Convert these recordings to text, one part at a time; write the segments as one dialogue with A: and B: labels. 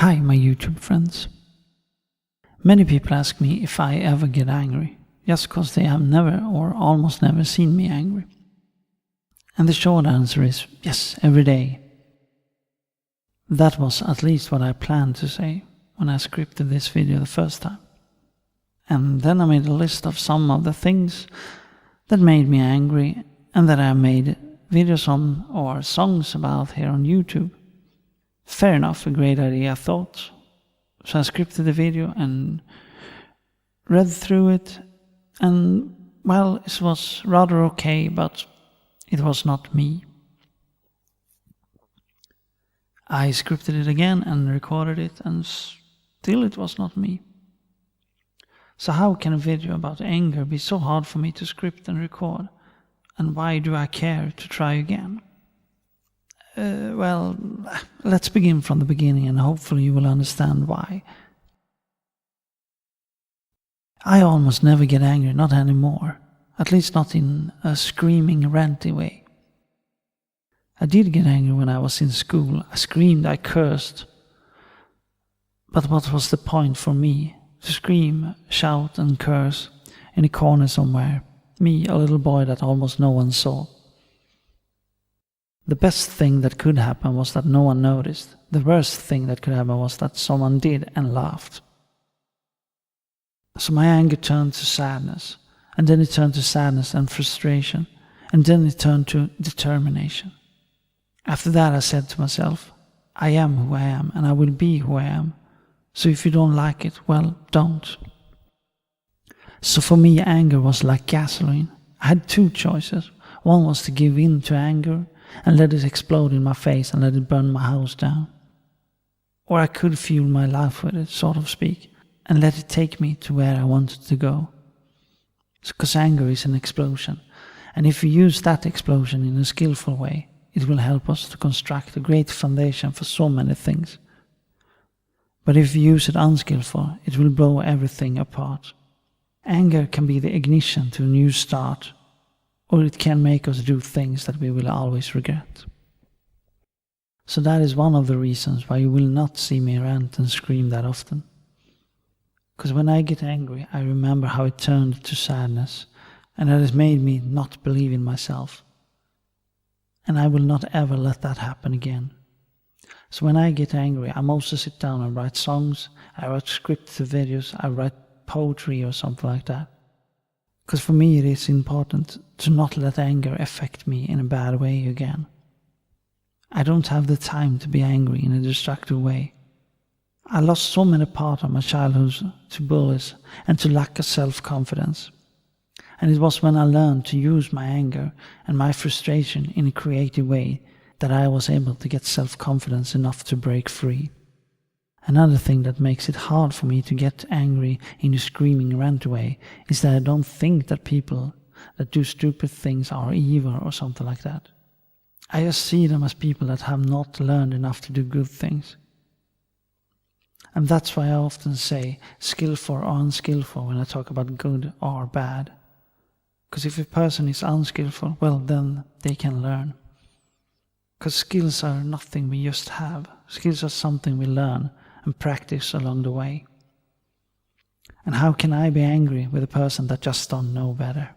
A: Hi, my YouTube friends. Many people ask me if I ever get angry, just because they have never or almost never seen me angry. And the short answer is yes, every day. That was at least what I planned to say when I scripted this video the first time. And then I made a list of some of the things that made me angry and that I made videos on or songs about here on YouTube. Fair enough, a great idea, I thought. So I scripted the video and read through it, and well, it was rather okay, but it was not me. I scripted it again and recorded it, and still it was not me. So how can a video about anger be so hard for me to script and record? And why do I care to try again? Well, let's begin from the beginning and hopefully you will understand why. I almost never get angry, not anymore. At least not in a screaming, ranty way. I did get angry when I was in school. I screamed, I cursed. But what was the point for me? To scream, shout and curse in a corner somewhere. Me, a little boy that almost no one saw. The best thing that could happen was that no one noticed. The worst thing that could happen was that someone did and laughed. So my anger turned to sadness, and then it turned to sadness and frustration, and then it turned to determination. After that I said to myself, I am who I am and I will be who I am. So if you don't like it, well, don't. So for me, anger was like gasoline. I had two choices. One was to give in to anger and let it explode in my face and let it burn my house down. Or I could fuel my life with it, so to speak, and let it take me to where I wanted to go. Because anger is an explosion, and if we use that explosion in a skillful way, it will help us to construct a great foundation for so many things. But if we use it unskillful, it will blow everything apart. Anger can be the ignition to a new start, or it can make us do things that we will always regret. So that is one of the reasons why you will not see me rant and scream that often. Because when I get angry, I remember how it turned to sadness, and that has made me not believe in myself. And I will not ever let that happen again. So when I get angry, I mostly sit down and write songs, I write scripted videos, I write poetry or something like that. Because for me it is important to not let anger affect me in a bad way again. I don't have the time to be angry in a destructive way. I lost so many parts of my childhood to bullies and to lack of self-confidence. And it was when I learned to use my anger and my frustration in a creative way that I was able to get self-confidence enough to break free. Another thing that makes it hard for me to get angry in a screaming rant way is that I don't think that people that do stupid things are evil or something like that. I just see them as people that have not learned enough to do good things. And that's why I often say skillful or unskillful when I talk about good or bad. Because if a person is unskillful, well, then they can learn. Because skills are nothing we just have. Skills are something we learn and practice along the way. And how can I be angry with a person that just don't know better?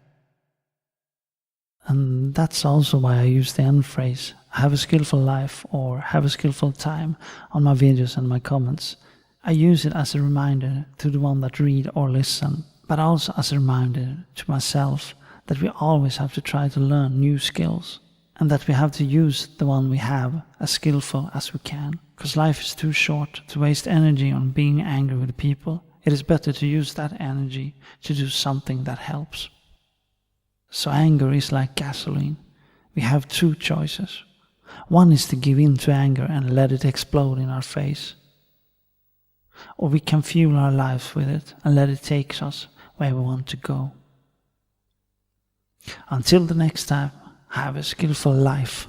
A: And that's also why I use the end phrase, have a skillful life or have a skillful time on my videos and my comments. I use it as a reminder to the one that read or listen, but also as a reminder to myself that we always have to try to learn new skills and that we have to use the one we have as skillful as we can. Because life is too short to waste energy on being angry with people. It is better to use that energy to do something that helps. So anger is like gasoline. We have two choices. One is to give in to anger and let it explode in our face. Or we can fuel our lives with it and let it take us where we want to go. Until the next time, have a skillful life.